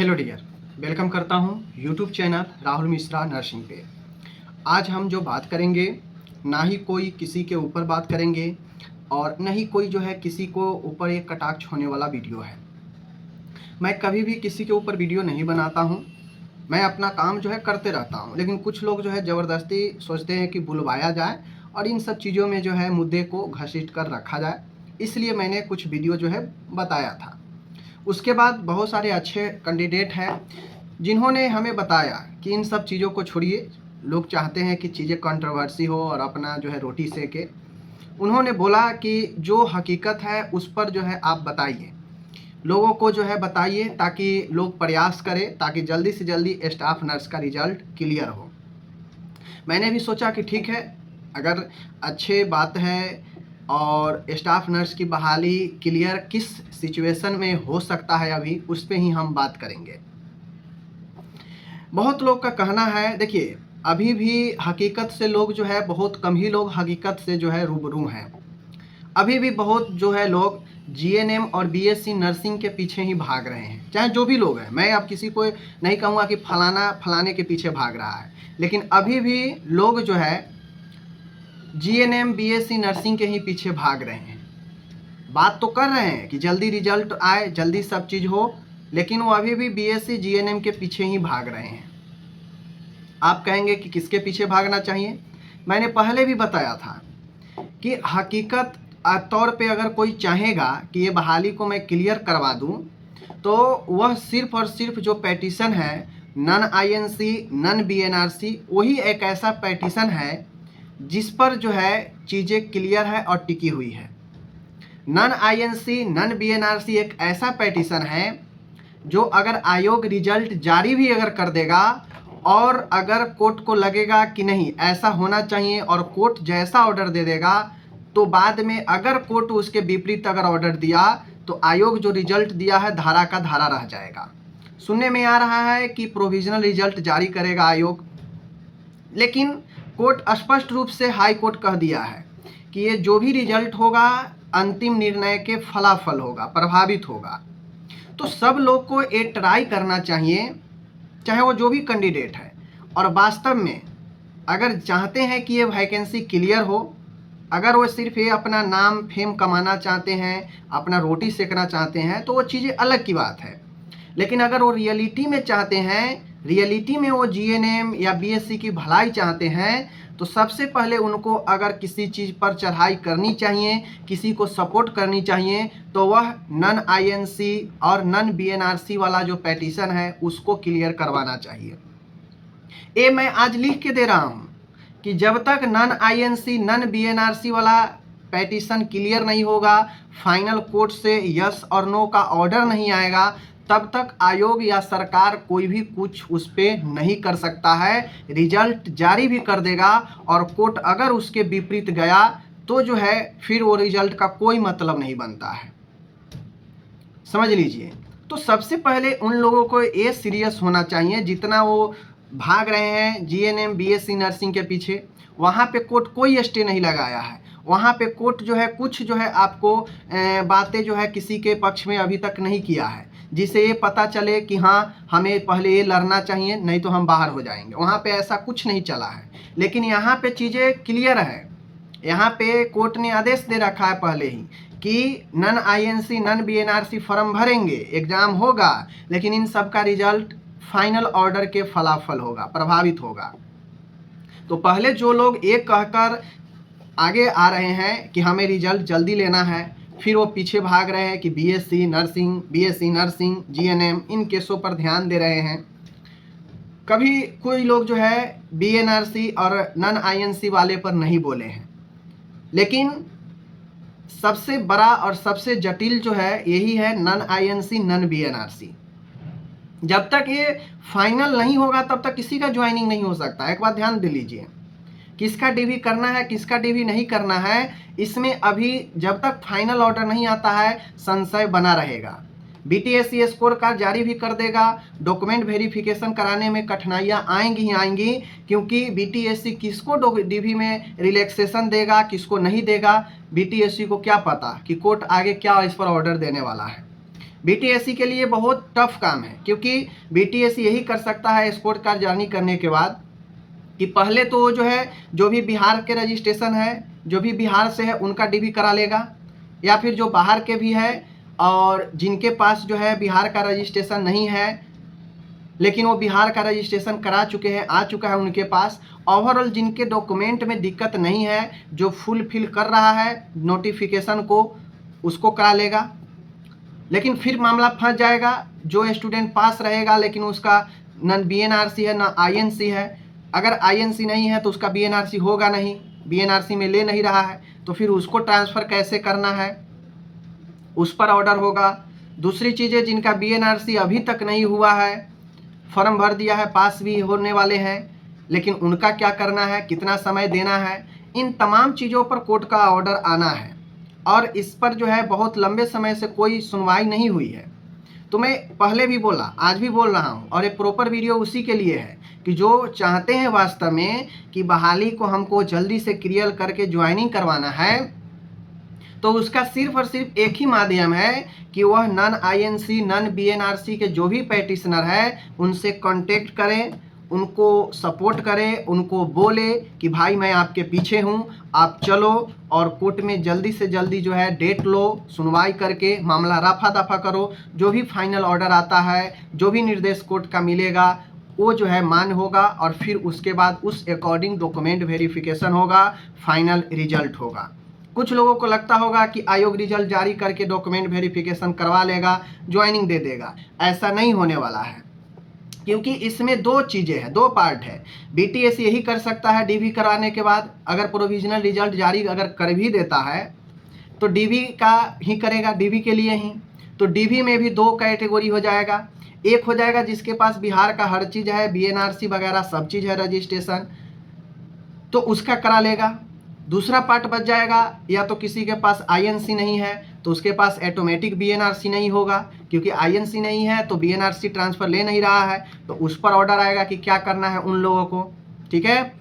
Hello dear, welcome करता हूं YouTube channel Rahul Mishra nursing पे। आज हम जो बात करेंगे, ना ही कोई किसी के ऊपर बात करेंगे और न ही कोई जो है किसी को ऊपर एक कटाक्ष होने वाला वीडियो है। मैं कभी भी किसी के ऊपर वीडियो नहीं बनाता हूं। मैं अपना काम जो है करते रहता हूं, लेकिन कुछ लोग जो है ज़बरदस्ती सोचते हैं कि बुलवाया जाए और इन सब चीज़ों में जो है मुद्दे को घसीट कर रखा जाए। इसलिए मैंने कुछ वीडियो जो है बताया था। उसके बाद बहुत सारे अच्छे कैंडिडेट हैं जिन्होंने हमें बताया कि इन सब चीज़ों को छोड़िए, लोग चाहते हैं कि चीज़ें कंट्रोवर्सी हो और अपना जो है रोटी सेके। उन्होंने बोला कि जो हकीकत है उस पर जो है आप बताइए, लोगों को जो है बताइए ताकि लोग प्रयास करें, ताकि जल्दी से जल्दी स्टाफ नर्स का रिजल्ट क्लियर हो। मैंने भी सोचा कि ठीक है, अगर अच्छे बात है और स्टाफ नर्स की बहाली क्लियर किस सिचुएशन में हो सकता है अभी उस पे ही हम बात करेंगे। बहुत लोग का कहना है, देखिए अभी भी हकीकत से लोग जो है बहुत कम ही लोग हकीकत से जो है रूबरू हैं। अभी भी बहुत जो है लोग जीएनएम और बीएससी नर्सिंग के पीछे ही भाग रहे हैं, चाहे जो भी लोग हैं। मैं अब किसी को नहीं कहूँगा कि फलाना फलाने के पीछे भाग रहा है, लेकिन अभी भी लोग जो है जीएनएम बीएससी नर्सिंग के ही पीछे भाग रहे हैं। बात तो कर रहे हैं कि जल्दी रिजल्ट आए, जल्दी सब चीज़ हो, लेकिन वो अभी भी बीएससी जीएनएम के पीछे ही भाग रहे हैं। आप कहेंगे कि किसके पीछे भागना चाहिए? मैंने पहले भी बताया था कि हकीकत तौर पे अगर कोई चाहेगा कि ये बहाली को मैं क्लियर करवा दूं, तो वह सिर्फ और सिर्फ जो पेटिशन है नन आईएनसी नन बीएनआरसी, वही एक ऐसा पेटिशन है जिस पर जो है चीज़ें क्लियर है और टिकी हुई है। नन आईएनसी नन बीएनआरसी एक ऐसा पेटिशन है जो अगर आयोग रिजल्ट जारी भी अगर कर देगा और अगर कोर्ट को लगेगा कि नहीं ऐसा होना चाहिए और कोर्ट जैसा ऑर्डर दे देगा, तो बाद में अगर कोर्ट उसके विपरीत अगर ऑर्डर दिया तो आयोग जो रिजल्ट दिया है धारा का धारा रह जाएगा। सुनने में आ रहा है कि प्रोविजनल रिजल्ट जारी करेगा आयोग, लेकिन कोर्ट स्पष्ट रूप से हाई कोर्ट कह दिया है कि ये जो भी रिजल्ट होगा अंतिम निर्णय के फलाफल होगा, प्रभावित होगा। तो सब लोग को ये ट्राई करना चाहिए, चाहे वो जो भी कैंडिडेट है, और वास्तव में अगर चाहते हैं कि ये वैकेंसी क्लियर हो, अगर वो सिर्फ ये अपना नाम फेम कमाना चाहते हैं, अपना रोटी सेकना चाहते हैं, तो वो चीज़ें अलग की बात है। लेकिन अगर वो रियलिटी में चाहते हैं, रियलिटी में वो जीएनएम या बीएससी की भलाई चाहते हैं, तो सबसे पहले उनको अगर किसी चीज़ पर चढ़ाई करनी चाहिए, किसी को सपोर्ट करनी चाहिए, तो वह नन आईएनसी और नन बीएनआरसी वाला जो पेटिशन है उसको क्लियर करवाना चाहिए। ये मैं आज लिख के दे रहा हूँ कि जब तक नन आईएनसी नन बीएनआरसी वाला पेटिशन क्लियर नहीं होगा, फाइनल कोर्ट से यस और नो का ऑर्डर नहीं आएगा, तब तक आयोग या सरकार कोई भी कुछ उस पर नहीं कर सकता है। रिजल्ट जारी भी कर देगा और कोर्ट अगर उसके विपरीत गया तो जो है फिर वो रिजल्ट का कोई मतलब नहीं बनता है, समझ लीजिए। तो सबसे पहले उन लोगों को ये सीरियस होना चाहिए, जितना वो भाग रहे हैं जीएनएम बीएससी नर्सिंग के पीछे, वहाँ पे कोर्ट कोई स्टे नहीं लगाया है। वहाँ पे कोर्ट जो है कुछ जो है आपको बातें जो है किसी के पक्ष में अभी तक नहीं किया है, जिससे ये पता चले कि हाँ हमें पहले ये लड़ना चाहिए, नहीं तो हम बाहर हो जाएंगे। वहाँ पे ऐसा कुछ नहीं चला है, लेकिन यहाँ पे चीज़ें क्लियर है। यहाँ पे कोर्ट ने आदेश दे रखा है पहले ही कि नन आईएनसी नन बीएनआरसी फॉर्म भरेंगे, एग्ज़ाम होगा, लेकिन इन सब का रिजल्ट फाइनल ऑर्डर के फलाफल होगा, प्रभावित होगा। तो पहले जो लोग एक कहकर आगे आ रहे हैं कि हमें रिजल्ट जल्दी लेना है, फिर वो पीछे भाग रहे हैं कि BSc nursing BSc nursing GNM इन केसों पर ध्यान दे रहे हैं। कभी कोई लोग जो है बीएनआरसी और नन आईएनसी वाले पर नहीं बोले हैं, लेकिन सबसे बड़ा और सबसे जटिल जो है यही है नन आईएनसी नन बीएनआरसी। जब तक ये फाइनल नहीं होगा तब तक किसी का ज्वाइनिंग नहीं हो सकता। एक बात ध्यान दे लीजिए, किसका डीवी करना है किसका डीवी नहीं करना है, इसमें अभी जब तक फाइनल ऑर्डर नहीं आता है संशय बना रहेगा। बीटीएससी स्कोर कार्ड जारी भी कर देगा, डॉक्यूमेंट वेरिफिकेशन कराने में कठिनाइयाँ आएंगी ही आएंगी, क्योंकि बीटीएससी किसको डीवी में रिलैक्सेशन देगा किसको नहीं देगा, बीटीएससी को क्या पता कि कोर्ट आगे क्या इस पर ऑर्डर देने वाला है। बीटीएससी के लिए बहुत टफ काम है, क्योंकि बीटीएससी यही कर सकता है स्पोर्ट कार जर्नी करने के बाद कि पहले तो जो है जो भी बिहार के रजिस्ट्रेशन है, जो भी बिहार से है उनका डीवी करा लेगा, या फिर जो बाहर के भी है और जिनके पास जो है बिहार का रजिस्ट्रेशन नहीं है लेकिन वो बिहार का रजिस्ट्रेशन करा चुके हैं, आ चुका है उनके पास, ओवरऑल जिनके डॉक्यूमेंट में दिक्कत नहीं है, जो फुल फिल कर रहा है नोटिफिकेशन को, उसको करा लेगा। लेकिन फिर मामला फंस जाएगा जो स्टूडेंट पास रहेगा लेकिन उसका न बीएनआरसी है न आईएनसी है। अगर आईएनसी नहीं है तो उसका बीएनआरसी होगा नहीं, बीएनआरसी में ले नहीं रहा है, तो फिर उसको ट्रांसफ़र कैसे करना है, उस पर ऑर्डर होगा। दूसरी चीज़ें, जिनका बीएनआरसी अभी तक नहीं हुआ है, फॉर्म भर दिया है, पास भी होने वाले हैं, लेकिन उनका क्या करना है, कितना समय देना है, इन तमाम चीज़ों पर कोर्ट का ऑर्डर आना है। और इस पर जो है बहुत लंबे समय से कोई सुनवाई नहीं हुई है। तो मैं पहले भी बोला, आज भी बोल रहा हूँ, और एक प्रॉपर वीडियो उसी के लिए है कि जो चाहते हैं वास्तव में कि बहाली को हमको जल्दी से क्लियर करके ज्वाइनिंग करवाना है, तो उसका सिर्फ और सिर्फ एक ही माध्यम है कि वह नन आईएनसी नन बीएनआरसी के जो भी पैटिशनर है उनसे कांटेक्ट करें, उनको सपोर्ट करें, उनको बोले कि भाई मैं आपके पीछे हूँ, आप चलो और कोर्ट में जल्दी से जल्दी जो है डेट लो, सुनवाई करके मामला रफा दफा करो। जो भी फाइनल ऑर्डर आता है, जो भी निर्देश कोर्ट का मिलेगा, वो जो है मान्य होगा और फिर उसके बाद उस अकॉर्डिंग डॉक्यूमेंट वेरिफिकेशन होगा, फाइनल रिजल्ट होगा। कुछ लोगों को लगता होगा कि आयोग रिजल्ट जारी करके डॉक्यूमेंट वेरिफिकेशन करवा लेगा, ज्वाइनिंग दे देगा। ऐसा नहीं होने वाला है, क्योंकि इसमें दो चीज़ें हैं, दो पार्ट है। बीटीएससी यही कर सकता है डीवी कराने के बाद, अगर प्रोविजनल रिजल्ट जारी अगर कर भी देता है तो डीवी का ही करेगा, डीवी के लिए ही। तो डीवी में भी दो कैटेगरी हो जाएगा। एक हो जाएगा जिसके पास बिहार का हर चीज़ है, बीएनआरसी वगैरह सब चीज़ है, रजिस्ट्रेशन, तो उसका करा लेगा। दूसरा पार्ट बच जाएगा, या तो किसी के पास आईएनसी नहीं है तो उसके पास ऑटोमेटिक बीएनआरसी नहीं होगा, क्योंकि आईएनसी नहीं है तो बीएनआरसी ट्रांसफ़र ले नहीं रहा है, तो उस पर ऑर्डर आएगा कि क्या करना है उन लोगों को। ठीक है,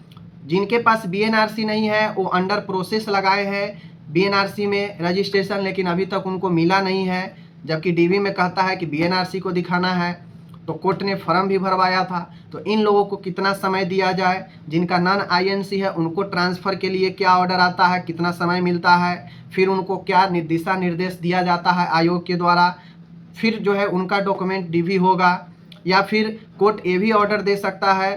जिनके पास बीएनआरसी नहीं है वो अंडर प्रोसेस लगाए हैं बीएनआरसी में रजिस्ट्रेशन, लेकिन अभी तक उनको मिला नहीं है, जबकि डीवी में कहता है कि बीएनआरसी को दिखाना है। तो कोर्ट ने फॉर्म भी भरवाया था। तो इन लोगों को कितना समय दिया जाए, जिनका नॉन आईएनसी है उनको ट्रांसफ़र के लिए क्या ऑर्डर आता है, कितना समय मिलता है, फिर उनको क्या दिशा निर्देश दिया जाता है आयोग के द्वारा, फिर जो है उनका डॉक्यूमेंट डीवी होगा। या फिर कोर्ट ये भी ऑर्डर दे सकता है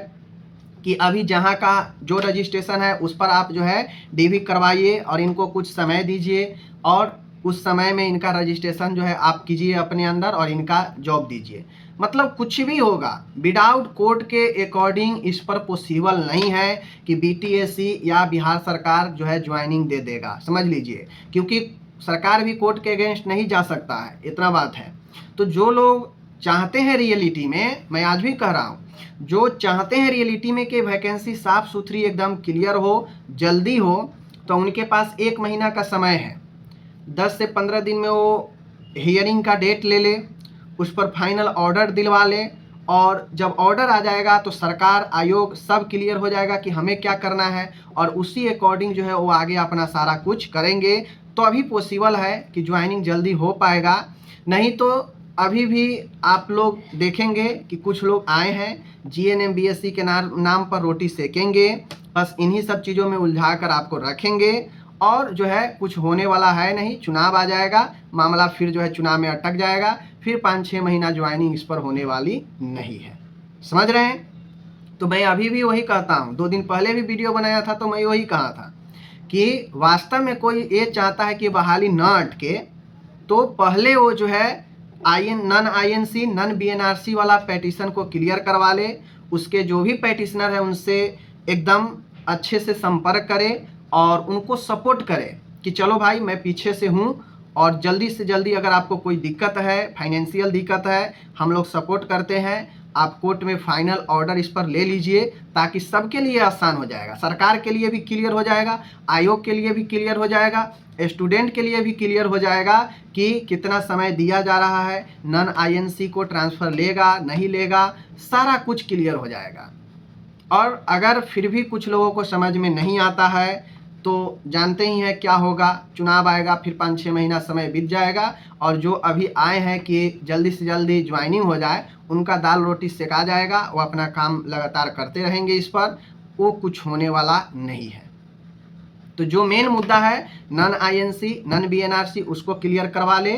कि अभी जहाँ का जो रजिस्ट्रेशन है उस पर आप जो है डीवी करवाइए और इनको कुछ समय दीजिए, और उस समय में इनका रजिस्ट्रेशन जो है आप कीजिए अपने अंदर और इनका जॉब दीजिए। मतलब कुछ भी होगा, विदाउट कोर्ट के अकॉर्डिंग इस पर पॉसिबल नहीं है कि बीटीएससी या बिहार सरकार जो है ज्वाइनिंग दे देगा, समझ लीजिए, क्योंकि सरकार भी कोर्ट के अगेंस्ट नहीं जा सकता है, इतना बात है। तो जो लोग चाहते हैं रियलिटी में, मैं आज भी कह रहा हूँ, जो चाहते हैं रियलिटी में कि वैकेंसी साफ़ सुथरी एकदम क्लियर हो, जल्दी हो, तो उनके पास 1 महीना का समय है। 10 से 15 दिन में वो हियरिंग का डेट ले ले, उस पर फाइनल ऑर्डर दिलवा ले, और जब ऑर्डर आ जाएगा तो सरकार आयोग सब क्लियर हो जाएगा कि हमें क्या करना है, और उसी अकॉर्डिंग जो है वो आगे अपना सारा कुछ करेंगे। तो अभी पॉसिबल है कि ज्वाइनिंग जल्दी हो पाएगा। नहीं तो अभी भी आप लोग देखेंगे कि कुछ लोग आए हैं जीएनएम बीएससी के नाम पर रोटी सेकेंगे, बस इन्हीं सब चीज़ों में उलझा कर आपको रखेंगे, और जो है कुछ होने वाला है नहीं। चुनाव आ जाएगा, मामला फिर जो है चुनाव में अटक जाएगा, फिर 5-6 महीना ज्वाइनिंग इस पर होने वाली नहीं है, समझ रहे हैं। तो मैं अभी भी वही कहता हूँ, 2 दिन पहले भी वीडियो बनाया था तो मैं वही कहा था कि वास्तव में कोई ये चाहता है कि बहाली न अटके, तो पहले वो जो है नन आईएनसी नन बीएनआरसी वाला पैटिशन को क्लियर करवा ले। उसके जो भी पैटिशनर है उनसे एकदम अच्छे से संपर्क करे और उनको सपोर्ट करे कि चलो भाई मैं पीछे से हूँ, और जल्दी से जल्दी अगर आपको कोई दिक्कत है, फाइनेंशियल दिक्कत है, हम लोग सपोर्ट करते हैं। आप कोर्ट में फाइनल ऑर्डर इस पर ले लीजिए, ताकि सबके लिए आसान हो जाएगा, सरकार के लिए भी क्लियर हो जाएगा, आयोग के लिए भी क्लियर हो जाएगा, स्टूडेंट के लिए भी क्लियर हो जाएगा कि कितना समय दिया जा रहा है, नन आईएनसी को ट्रांसफ़र लेगा नहीं लेगा, सारा कुछ क्लियर हो जाएगा। और अगर फिर भी कुछ लोगों को समझ में नहीं आता है तो जानते ही हैं क्या होगा, चुनाव आएगा, फिर 5-6 महीना समय बीत जाएगा और जो अभी आए हैं कि जल्दी से जल्दी ज्वाइनिंग हो जाए, उनका दाल रोटी सेका जाएगा, वो अपना काम लगातार करते रहेंगे इस पर, वो कुछ होने वाला नहीं है। तो जो मेन मुद्दा है नन आईएनसी नन बीएनआरसी उसको क्लियर करवा ले,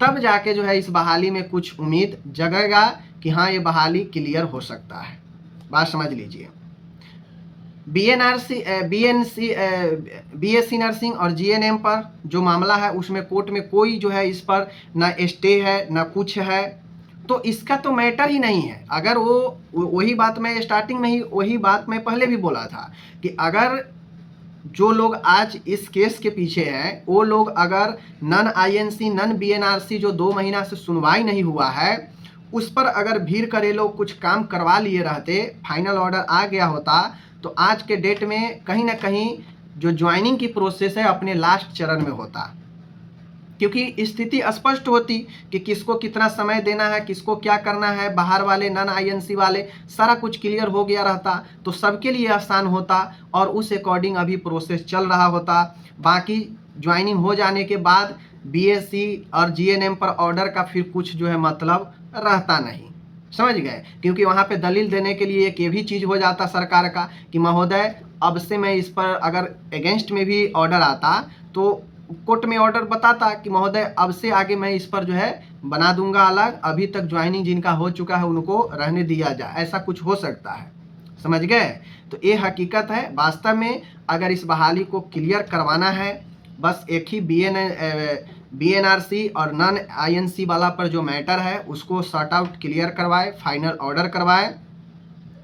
तब जाके जो है इस बहाली में कुछ उम्मीद जगेगा कि हाँ ये बहाली क्लियर हो सकता है। बात समझ लीजिए। बीएनआरसी बीएनसी बीएससी नर्सिंग और जीएनएम पर जो मामला है उसमें कोर्ट में कोई जो है इस पर ना स्टे है ना कुछ है, तो इसका तो मैटर ही नहीं है। अगर वही बात मैं स्टार्टिंग में ही वही बात मैं पहले भी बोला था कि अगर जो लोग आज इस केस के पीछे हैं वो लोग अगर नन आईएनसी नन बीएनआरसी जो 2 महीना से सुनवाई नहीं हुआ है उस पर अगर भीड़ करे लोग कुछ काम करवा लिए रहते, फाइनल ऑर्डर आ गया होता, तो आज के डेट में कहीं ना कहीं जो ज्वाइनिंग की प्रोसेस है अपने लास्ट चरण में होता, क्योंकि स्थिति स्पष्ट होती कि किसको कितना समय देना है, किसको क्या करना है, बाहर वाले नन आईएनसी वाले सारा कुछ क्लियर हो गया रहता तो सबके लिए आसान होता और उस अकॉर्डिंग अभी प्रोसेस चल रहा होता। बाकी ज्वाइनिंग हो जाने के बाद बीएससी और जीएनएम पर ऑर्डर का फिर कुछ जो है मतलब रहता नहीं, समझ गए। क्योंकि वहाँ पे दलील देने के लिए एक ये भी चीज़ हो जाता सरकार का कि महोदय अब से मैं इस पर अगर अगेंस्ट में भी ऑर्डर आता तो कोर्ट में ऑर्डर बताता कि महोदय अब से आगे मैं इस पर जो है बना दूंगा अलग, अभी तक ज्वाइनिंग जिनका हो चुका है उनको रहने दिया जाए, ऐसा कुछ हो सकता है, समझ गए। तो ये हकीकत है। वास्तव में अगर इस बहाली को क्लियर करवाना है बस एक ही बीएनआरसी और नन आईएनसी वाला पर जो मैटर है उसको सॉर्ट आउट क्लियर करवाए, फाइनल ऑर्डर करवाए,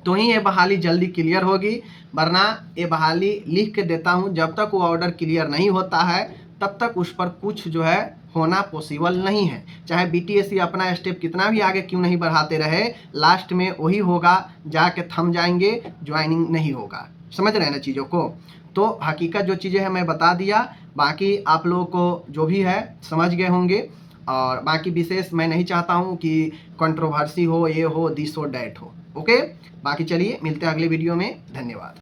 तो ही ये बहाली जल्दी क्लियर होगी। वरना ये बहाली लिख के देता हूँ, जब तक वो ऑर्डर क्लियर नहीं होता है तब तक उस पर कुछ जो है होना पॉसिबल नहीं है। चाहे बीटीएससी अपना स्टेप कितना भी आगे क्यों नहीं बढ़ाते रहे, लास्ट में वही होगा, जाके थम जाएंगे, ज्वाइनिंग नहीं होगा। समझ रहे हैं ना चीज़ों को। तो हकीकत जो चीज़ें हैं मैं बता दिया, बाकी आप लोगों को जो भी है समझ गए होंगे। और बाकी विशेष मैं नहीं चाहता हूँ कि कंट्रोवर्सी हो, ये हो, दिस हो, डैट हो। ओके, बाकी चलिए मिलते हैं अगले वीडियो में। धन्यवाद।